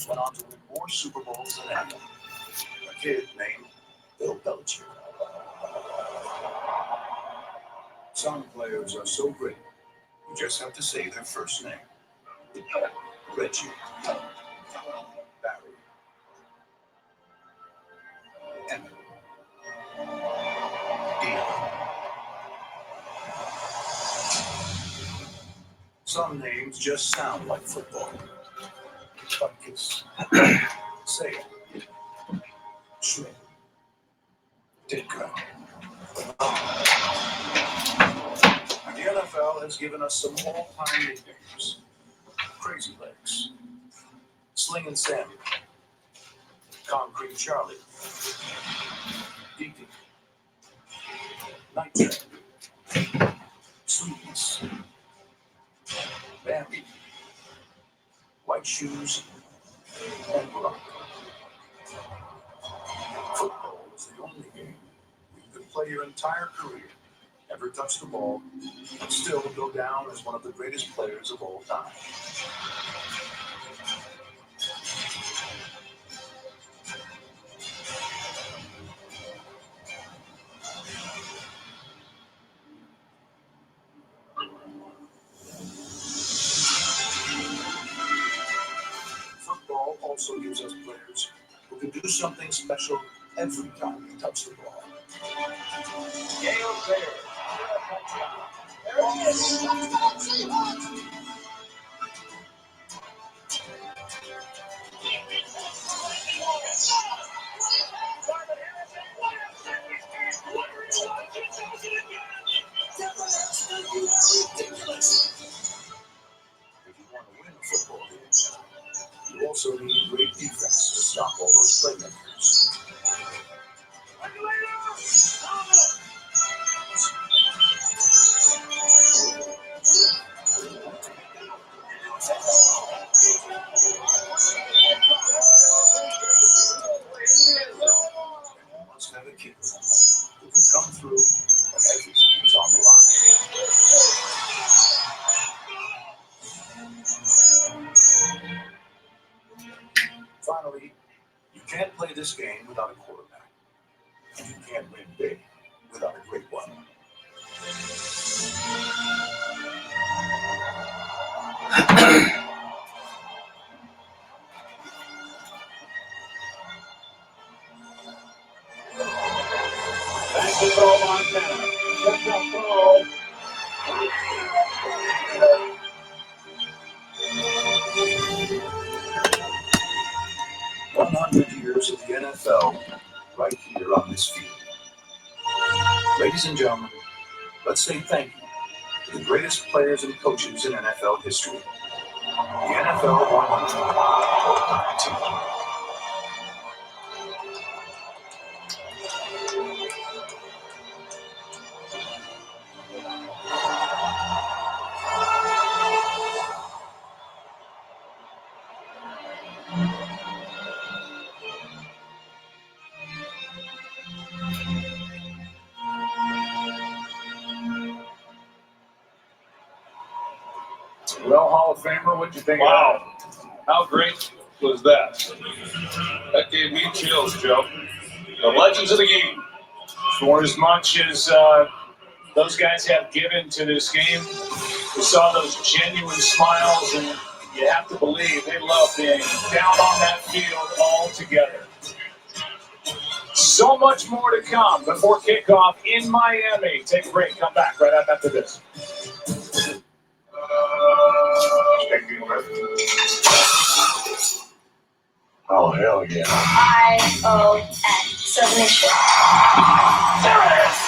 went on to win more Super Bowls than anyone. A kid named Bill Belichick. Some players are so great, you just have to say their first name. Reggie, Barry, Emmett, Dion. Some names just sound like football. Butkus, Sale, Schmidt, Ditka. The NFL has given us some all-time nicknames. Crazy Legs, Slingin' Sammy, Concrete Charlie, Deacon, Night Train, Sweetness, Bambi, White Shoes, and Bronco. Football is the only game where you can play your entire career, never touch the ball, and still go down as one of the greatest players of all time. Football also gives us players who can do something special every time they touch the ball. Yale Bears. There it is. Ridiculous. If you want to win a football game, you also need great defense to stop all those playmakers. You must have a kicker who can come through when everything is on the line. Finally, you can't play this game without a quarterback. And you can't win big without a great one. Back to throw Montana. That's a throw. 100 years of the NFL right here on this field. Ladies and gentlemen, let's say thank you to the greatest players and coaches in NFL history. The NFL 100 team. Well, Hall of Famer, what'd you think? Wow. How great was that? That gave me chills, Joe. The legends of the game. For as much as those guys have given to this game, we saw those genuine smiles, and you have to believe they love being down on that field all together. So much more to come before kickoff in Miami. Take a break. Come back right after this. Oh, hell yeah. ION. Submission. There it is.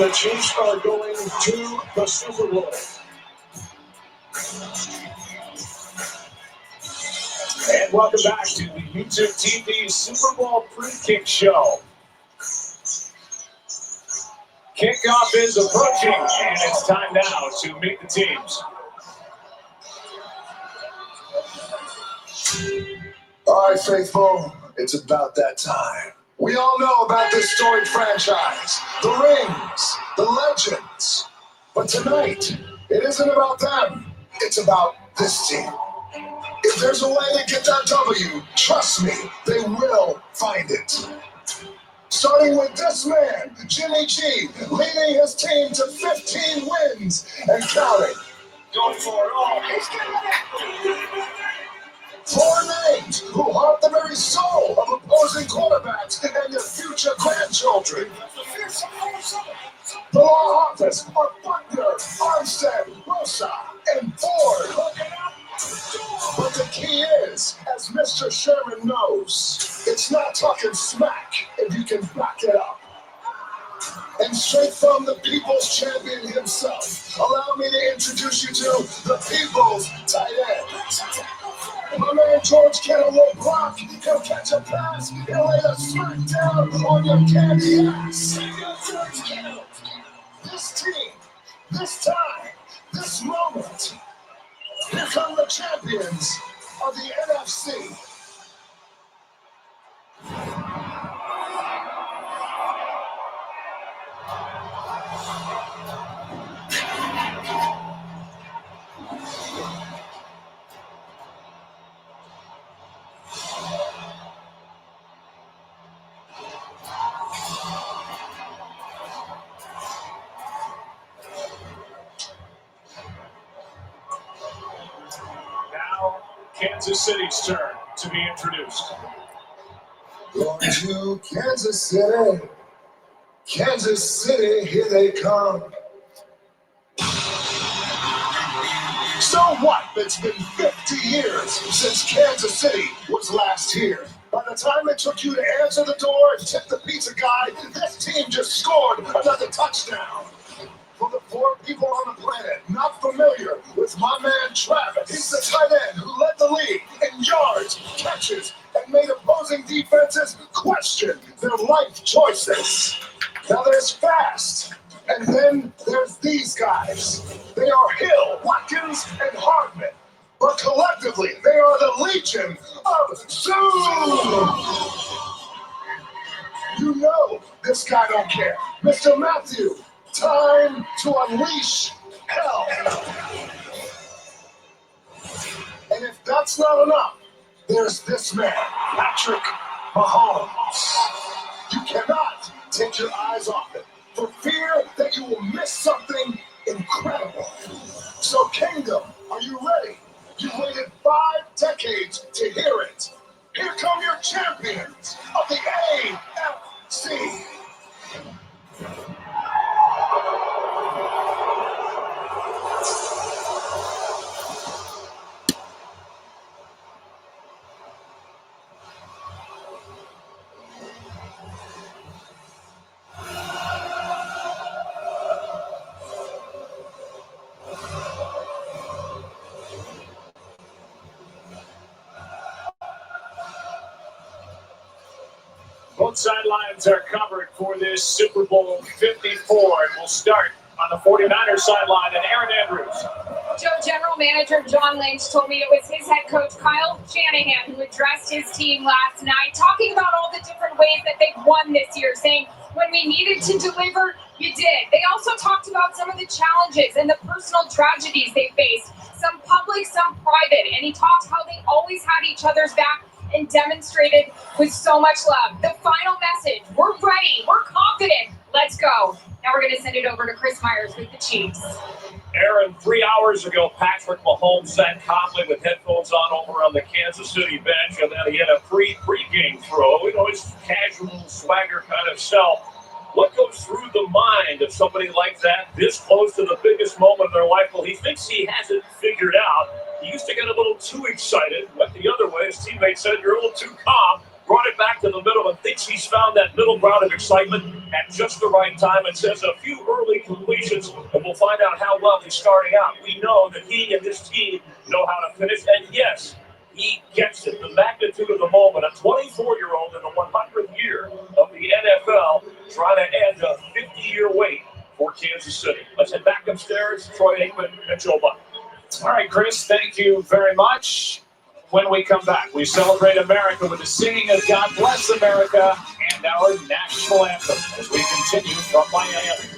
The Chiefs are going to the Super Bowl. And welcome back to the YouTube TV Super Bowl pre-kick show. Kickoff is approaching, and it's time now to meet the teams. All right, faithful, it's about that time. We all know about this storied franchise, the rings, the legends. But tonight, it isn't about them. It's about this team. If there's a way to get that W, trust me, they will find it. Starting with this man, Jimmy G, leading his team to 15 wins and counting. Going for it all. Four names who haunt the very soul of opposing quarterbacks and their future grandchildren. The law office of Butler, Armstead, Rosa, and Ford. But the key is, as Mr. Sherman knows, it's not talking smack if you can back it up. And straight from the People's Champion himself, allow me to introduce you to the People's Tight End. My man George Kittle will block, he'll catch a pass, he'll lay a smack down on your candy ass. This team, this time, this moment, here come the champions of the NFC. Kansas City's turn to be introduced. Going to Kansas City. Kansas City, here they come. So what? It's been 50 years since Kansas City was last here. By the time it took you to answer the door and tip the pizza guy, this team just scored another touchdown. For the four people on the planet not familiar with my man Travis, he's the tight end who led the league in yards, catches, and made opposing defenses question their life choices. Now there's Fast, and then there's these guys. They are Hill, Watkins, and Hardman. But collectively, they are the Legion of Zoom! You know this guy don't care. Mr. Matthew, time to unleash hell. And if that's not enough, there's this man, Patrick Mahomes. You cannot take your eyes off it for fear that you will miss something incredible. So Kingdom, are you ready? You waited 5 decades to hear it. Here come your champions of the AFC. Both sidelines are covered for this Super Bowl 54, and we'll start on the 49ers sideline and Aaron Andrews. Joe, General Manager John Lynch told me it was his head coach Kyle Shanahan who addressed his team last night, talking about all the different ways that they've won this year, saying when we needed to deliver, you did. They also talked about some of the challenges and the personal tragedies they faced, some public, some private, and he talked how they always had each other's back and demonstrated with so much love. The final message, we're ready, we're confident, let's go. Now we're going to send it over to Chris Myers with the Chiefs. Aaron, 3 hours ago, Patrick Mahomes sat calmly with headphones on over on the Kansas City bench, and then he had a pre-game throw. You know, his casual swagger kind of self. What goes through the mind of somebody like that, this close to the biggest moment of their life? Well, he thinks he has it figured out. He used to get a little too excited, went the other way. His teammates said, you're a little too calm, brought it back to the middle, and thinks he's found that middle ground of excitement. at just the right time and says a few early completions, and we'll find out how well he's starting out. We know that he and his team know how to finish, and yes, he gets it. The magnitude of the moment, a 24-year-old in the 100th year of the NFL trying to end a 50-year wait for Kansas City. Let's head back upstairs. Troy Aikman and Joe Buck. All right, Chris, thank you very much. When we come back, we celebrate America with the singing of God Bless America and our national anthem as we continue from Miami.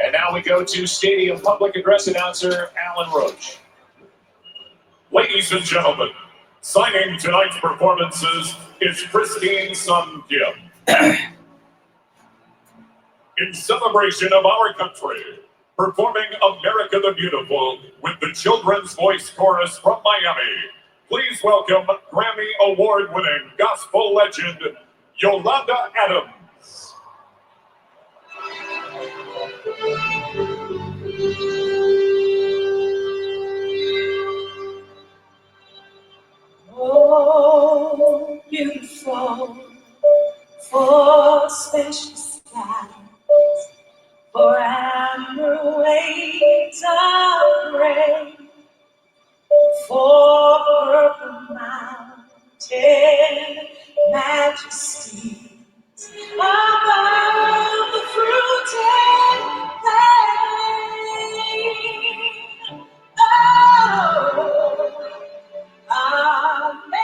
And now we go to Stadium Public Address announcer Alan Roach. Ladies and gentlemen, signing tonight's performances is Christine Sun Kim. In celebration of our country, performing America the Beautiful with the Children's Voice Chorus from Miami, please welcome Grammy Award-winning gospel legend Yolanda Adams. Oh, beautiful, for spacious skies, for amber waves of grain, for purple mountain majesties above the fruited plain. Oh, America,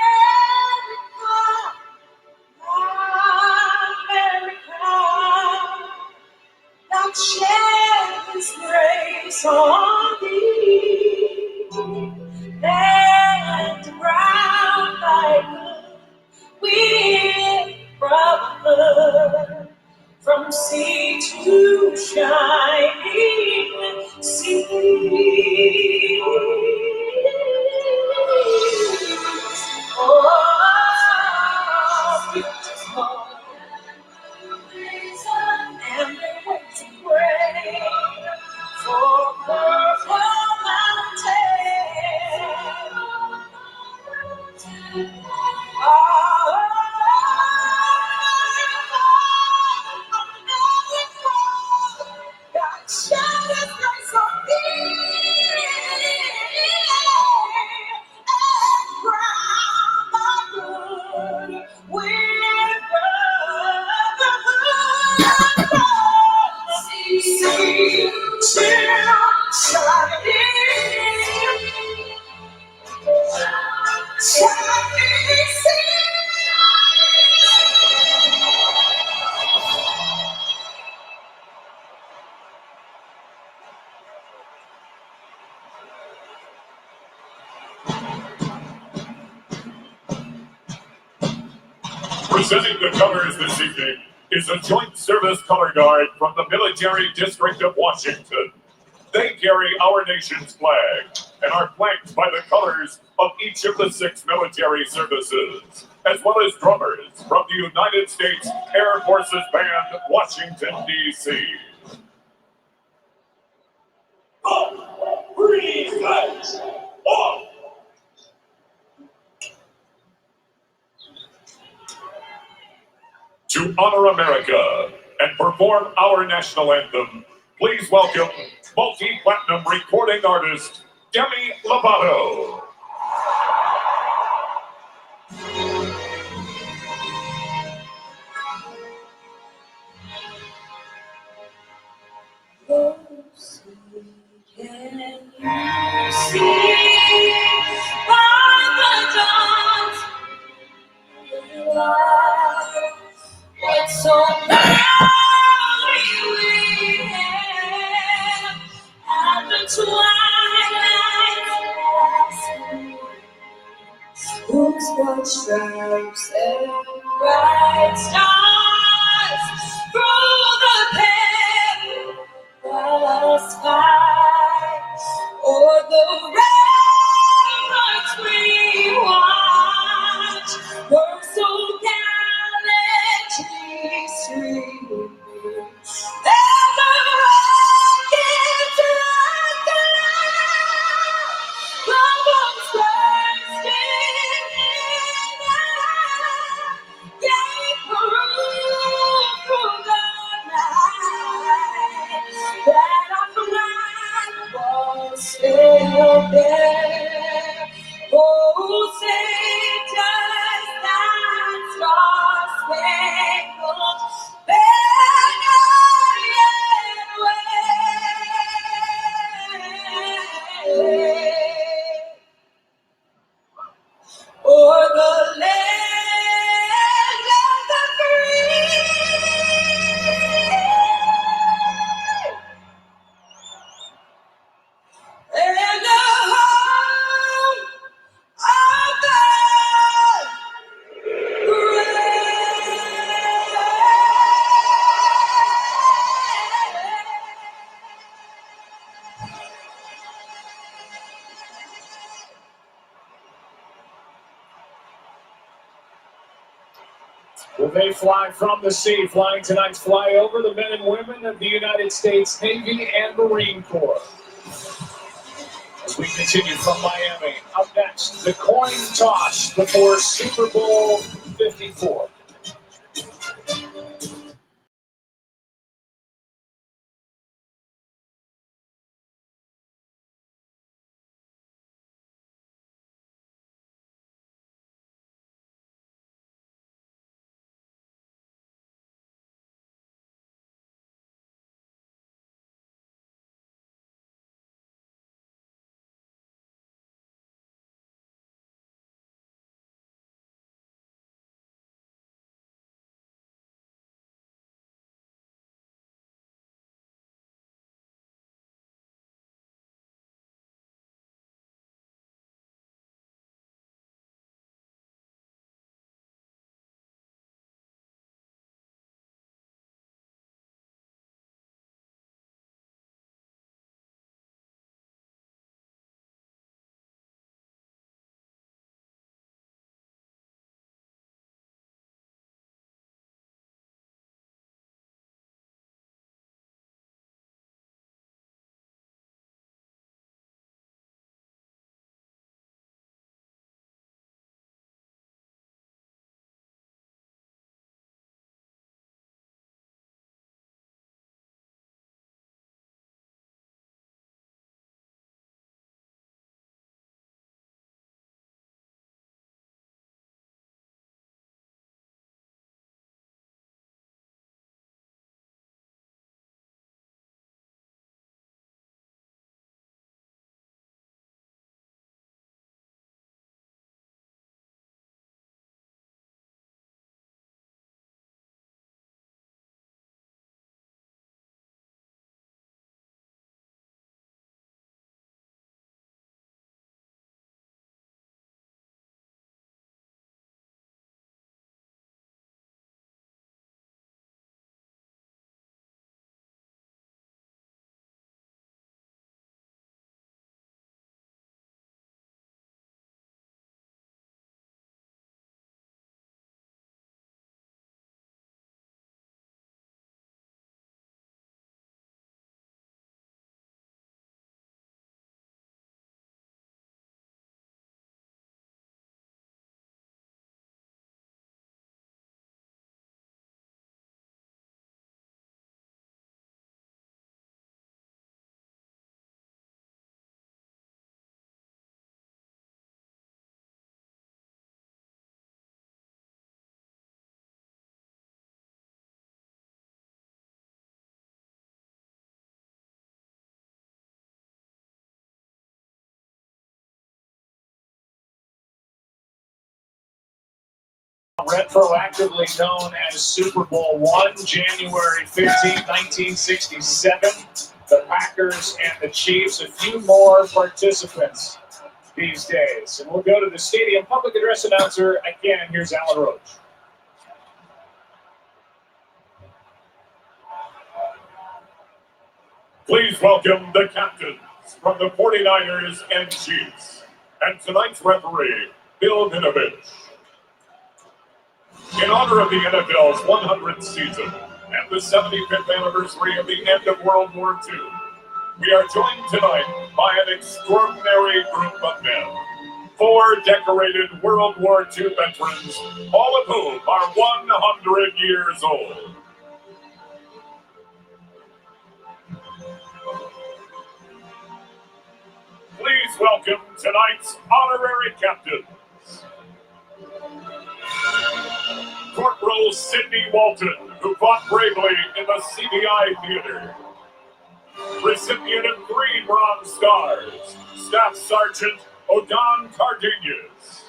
that shed His grace on thee, and brown like with brotherhood, from sea to shining sea. Oh, beautiful, and the waves of grain, for purple mountain Presenting the colors this evening is a Joint Service Color Guard from the Military District of Washington. They carry our nation's flag and are flanked by the colors of each of the 6 military services, as well as drummers from the United States Air Forces Band, Washington, D.C. Freeze lights off! To honor America and perform our national anthem, please welcome multi-platinum recording artist Demi Lovato. Can you see by the dawn's light what so proudly we hailed at the twilight's passing, whose broad stripes and bright stars through the perilous fight, o'er the ramparts we watch, were so gallantly streaming, and the rockets like a bombs bursting in the gave proof through the night that our flag was still there. Oh, say does that star-spangled banner yet wave o'er the land of the free and the home of the Will they fly from the sea? Flying tonight's flyover, the men and women of the United States Navy and Marine Corps. As we continue from Miami, up next, the coin toss before Super Bowl 54. retroactively known as Super Bowl I, January 15, 1967. The Packers and the Chiefs, a few more participants these days. And we'll go to the stadium public address announcer. Again, here's Alan Roach. Please welcome the captains from the 49ers and Chiefs, and tonight's referee, Bill Vinovich. In honor of the NFL's 100th season and the 75th anniversary of the end of World War II, we are joined tonight by an extraordinary group of men. 4 decorated World War II veterans, all of whom are 100 years old. Please welcome tonight's honorary captains. Corporal Sidney Walton, who fought bravely in the CBI Theater. Recipient of 3 Bronze Stars, Staff Sergeant Odon Cardenas.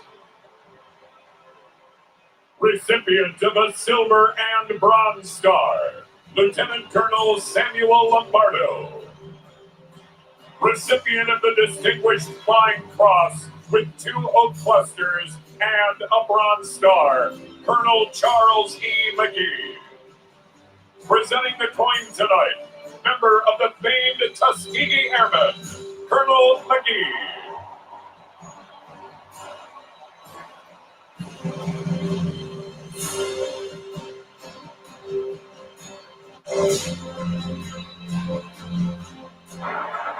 Recipient of a Silver and Bronze Star, Lieutenant Colonel Samuel Lombardo. Recipient of the Distinguished Flying Cross with 2 Oak Clusters and a Bronze Star, Colonel Charles E. McGee. Presenting the coin tonight, member of the famed Tuskegee Airmen, Colonel McGee.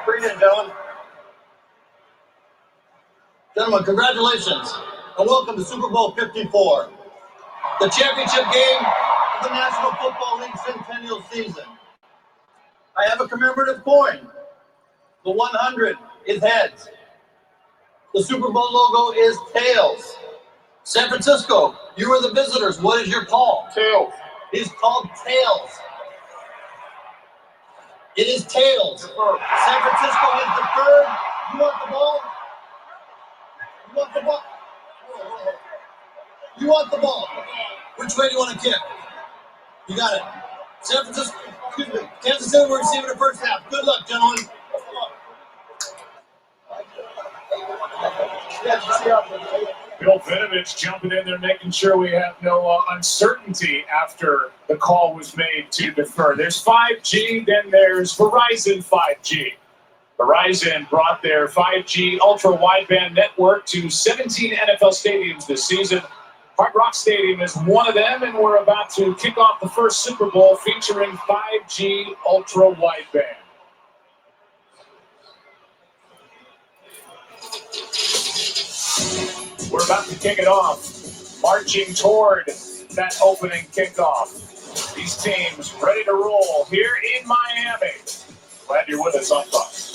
Bring it in, gentlemen. Gentlemen, congratulations and welcome to Super Bowl 54, the championship game of the National Football League centennial season. I have a commemorative coin. The 100 is heads. The Super Bowl logo is tails. San Francisco, you are the visitors. What is your call? Tails. It is called tails. It is tails. San Francisco has deferred. You want the ball? You want the ball? You want the ball? Which way do you want to kick? You got it. San Francisco, excuse me. Kansas City will receive it in the first half. Good luck, gentlemen. Bill Vinovich jumping in there, making sure we have no uncertainty after the call was made to defer. There's 5G, then there's Verizon 5G. Verizon brought their 5G ultra-wideband network to 17 NFL stadiums this season. Hard Rock Stadium is one of them, and we're about to kick off the first Super Bowl featuring 5G ultra-wideband. We're about to kick it off, marching toward that opening kickoff. These teams ready to roll here in Miami. Glad you're with us on Fox.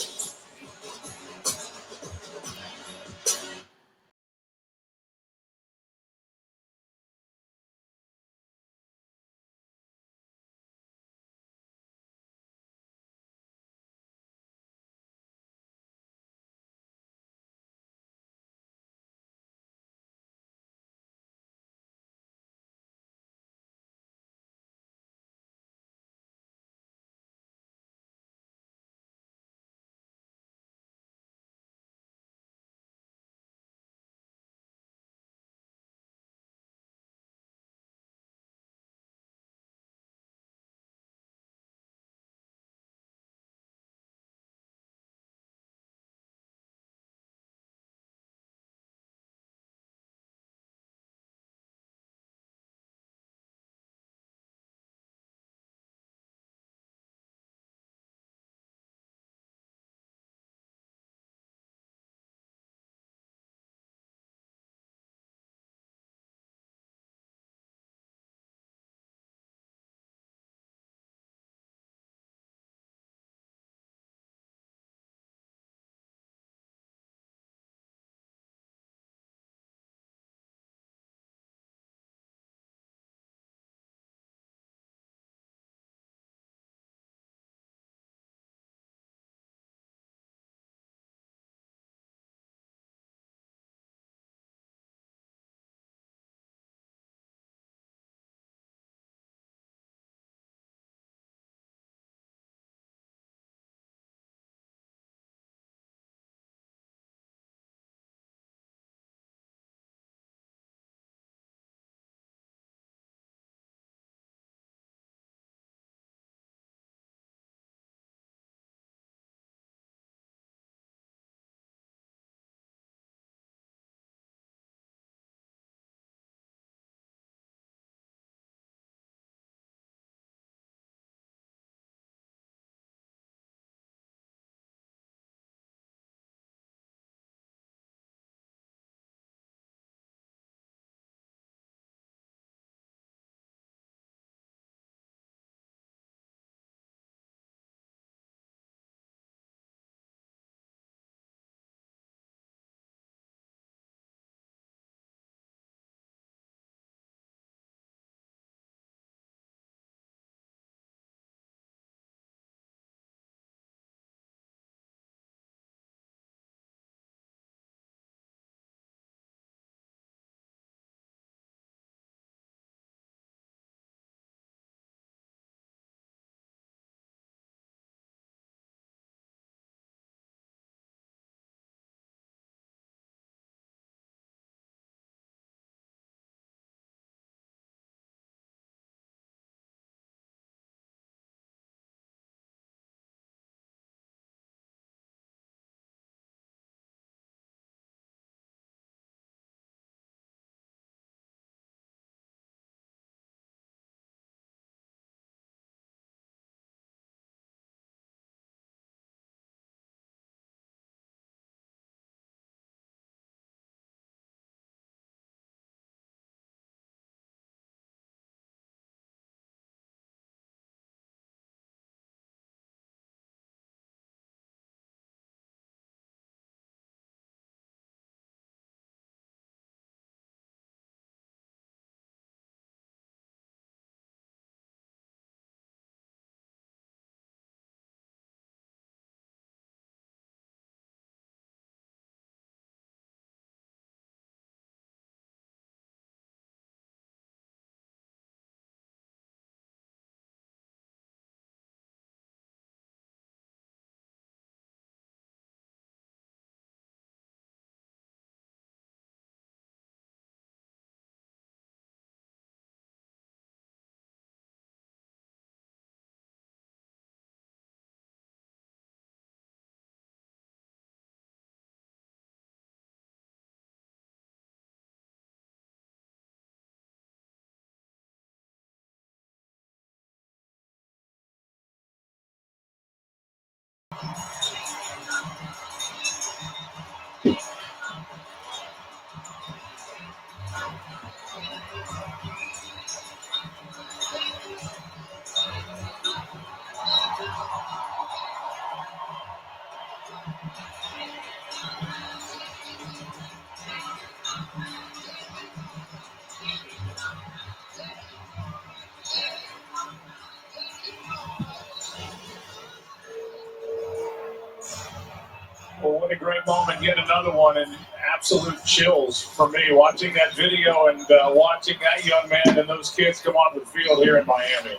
great moment, yet another one, and absolute chills for me watching that video and watching that young man and those kids come on the field here in Miami.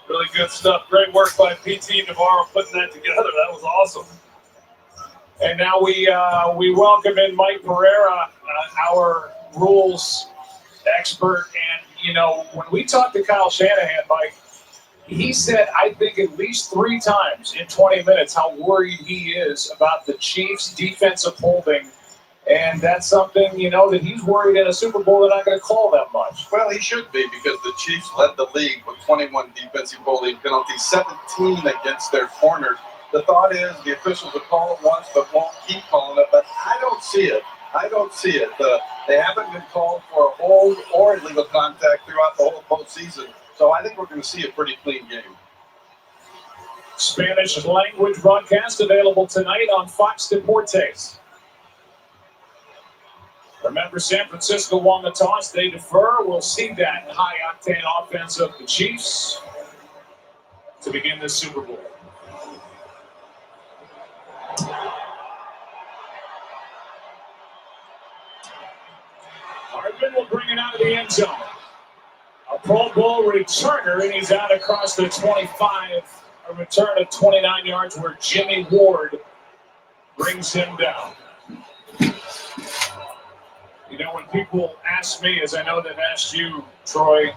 Really good stuff. Great work by PT Navarro putting that together. That was awesome. And now we welcome in Mike Pereira, our rules expert. And, you know, when we talked to Kyle Shanahan, Mike, he said, I think at least 3 times in 20 minutes how worried he is about the Chiefs' defensive holding. And that's something, you know, that he's worried in a Super Bowl they're not going to call that much. Well, he should be, because the Chiefs led the league with 21 defensive holding penalties, 17 against their corners. The thought is the officials will call it once but won't keep calling it, but I don't see it. They haven't been called for a hold or illegal contact throughout the whole postseason, so I think we're going to see a pretty clean game. Spanish language broadcast available tonight on Fox Deportes. Remember, San Francisco won the toss. They defer. We'll see that high-octane offense of the Chiefs to begin this Super Bowl. Hardman will bring it out of the end zone. A Pro Bowl returner, and he's out across the 25. A return of 29 yards where Jimmy Ward brings him down. You know, when people ask me, as I know they've asked you, Troy,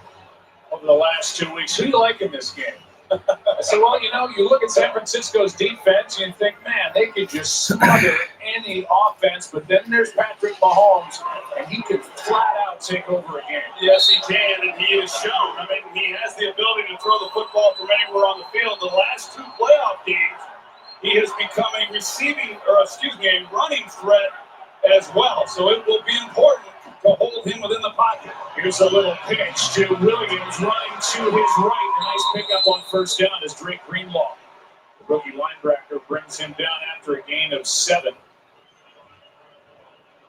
over the last 2 weeks, who do you like in this game? I said, well, you know, you look at San Francisco's defense and you think, man, they could just smother any offense, but then there's Patrick Mahomes, and he could flat out take over a game. Yes, he can, and he has shown. I mean, he has the ability to throw the football from anywhere on the field. The last 2 playoff games, he has become a running threat as well. So it will be important to hold him within the pocket. Here's a little pitch to Williams, running to his right. A nice pickup on first down as Drake Greenlaw, the rookie linebacker, brings him down after a gain of 7.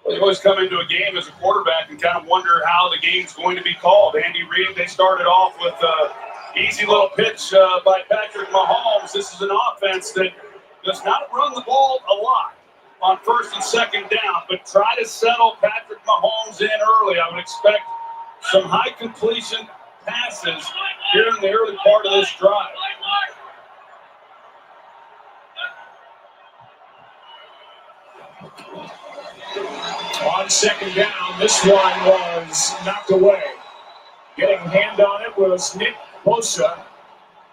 Well, you always come into a game as a quarterback and kind of wonder how the game's going to be called. Andy Reid, they started off with an easy little pitch by Patrick Mahomes. This is an offense that does not run the ball a lot on first and second down, but try to settle Patrick Mahomes in early. I would expect some high completion passes here in the early part of this drive. On second down, this one was knocked away. Getting a hand on it was Nick Bosa,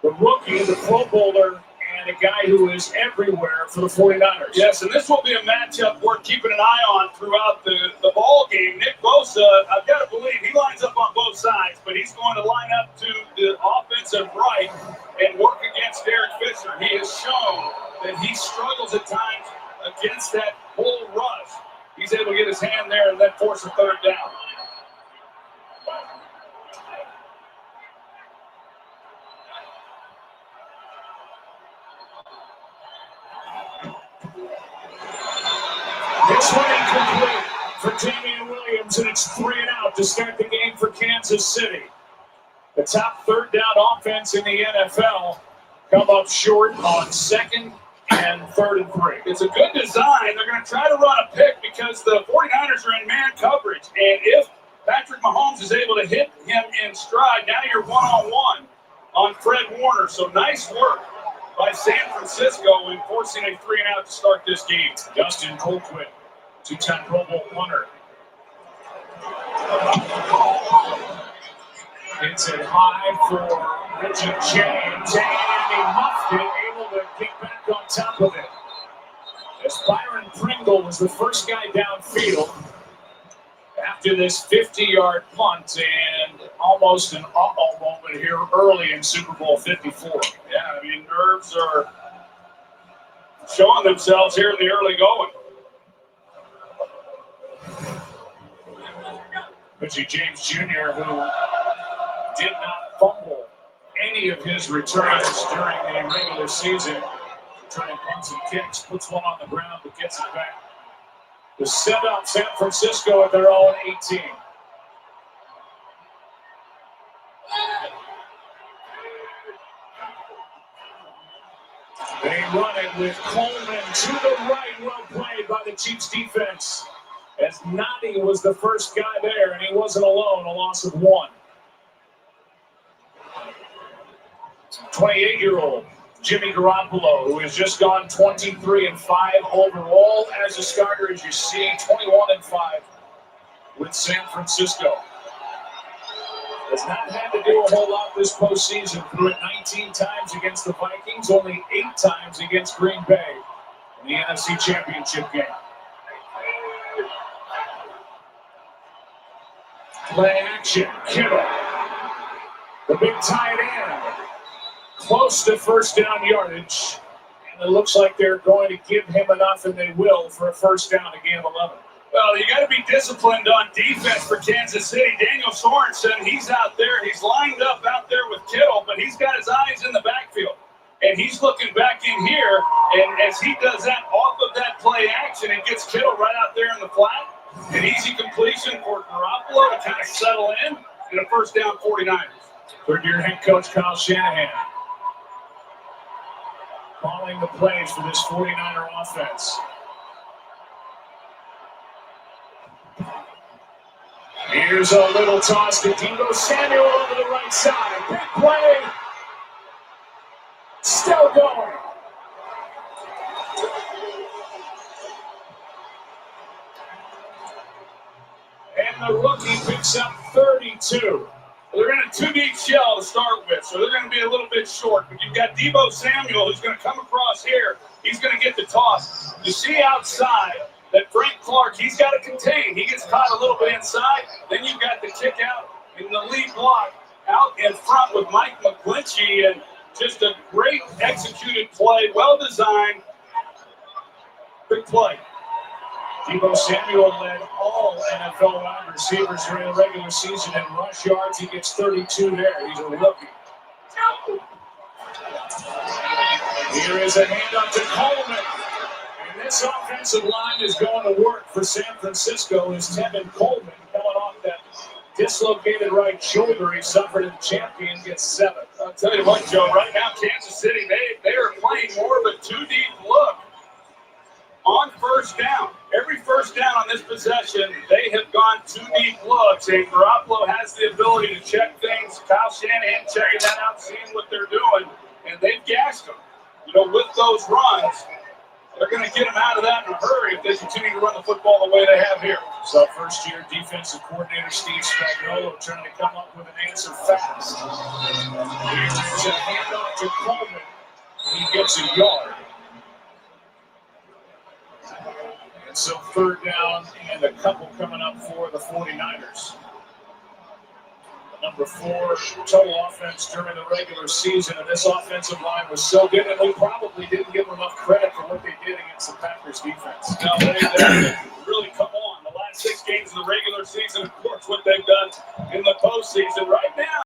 the rookie, the Pro Bowler, and a guy who is everywhere for the 49ers. Yes, and this will be a matchup worth keeping an eye on throughout the ball game. Nick Bosa, I've got to believe he lines up on both sides, but he's going to line up to the offensive right and work against Derek Fisher. He has shown that he struggles at times against that bull rush. He's able to get his hand there and then force a third down. This one incomplete for Damian Williams, and it's 3 and out to start the game for Kansas City. The top third down offense in the NFL come up short on second and 3rd and 3. It's a good design. They're going to try to run a pick because the 49ers are in man coverage. And if Patrick Mahomes is able to hit him in stride, now you're one-on-one on Fred Warner. So nice work by San Francisco in forcing a 3 and out to start this game. Dustin Colquitt, 2-time Pro Bowl punter. It's it high for Richie James, and he muffed it, able to get back on top of it. As Byron Pringle was the first guy downfield after this 50-yard punt, and almost an uh-oh moment here early in Super Bowl 54. Yeah, I mean, nerves are showing themselves here in the early going. Richie James Jr., who did not fumble any of his returns during the regular season, returning punts and kicks, puts one on the ground but gets it back. To set up San Francisco at their own 18. They run it with Coleman to the right. Well played by the Chiefs defense, as Nani was the first guy there, and he wasn't alone, a loss of 1. 28-year-old Jimmy Garoppolo, who has just gone 23-5 overall as a starter, as you see, 21-5 with San Francisco. Has not had to do a whole lot this postseason. Threw it 19 times against the Vikings, only 8 times against Green Bay in the NFC Championship game. Play action, Kittle. The big tight end. Close to first down yardage. And it looks like they're going to give him enough, and they will, for a first down to gain 11. Well, you got to be disciplined on defense for Kansas City. Daniel Sorensen, he's out there. He's lined up out there with Kittle, but he's got his eyes in the backfield. And he's looking back in here, and as he does that off of that play action, it gets Kittle right out there in the flat. An easy completion for Garoppolo to kind of settle in, and a first down 49ers. Third-year head coach Kyle Shanahan calling the plays for this 49er offense. Here's a little toss to Deebo Samuel over the right side. Big play. Still going. And the rookie picks up 32. They're in a 2-deep shell to start with, so they're going to be a little bit short. But you've got Deebo Samuel who's going to come across here. He's going to get the toss. You see outside that Frank Clark, he's got to contain. He gets caught a little bit inside. Then you've got the kick out in the lead block out in front with Mike McGlinchey, and just a great executed play, well designed. Big play. Deebo Samuel led all NFL wide receivers during the regular season in rush yards. He gets 32 there. He's a rookie. Here is a handoff to Coleman. And this offensive line is going to work for San Francisco as Tevin Coleman, coming off that dislocated right shoulder he suffered in the champion, gets 7. I'll tell you what, Joe, right now Kansas City, they are playing more of a 2-deep look on first down. Every first down on this possession, they have gone 2-deep looks, and Garoppolo has the ability to check things. Kyle Shanahan checking that out, seeing what they're doing, and they've gassed them. You know, with those runs, they're going to get them out of that in a hurry if they continue to run the football the way they have here. So first-year defensive coordinator Steve Spagnuolo trying to come up with an answer fast. Here's a handoff to Coleman. He gets a yard. And so third down and a couple coming up for the 49ers. Number 4 total offense during the regular season, and this offensive line was so good, and we probably didn't give them enough credit for what they did against the Packers defense. Now, they really come on. The last 6 games of the regular season, of course, what they've done in the postseason right now.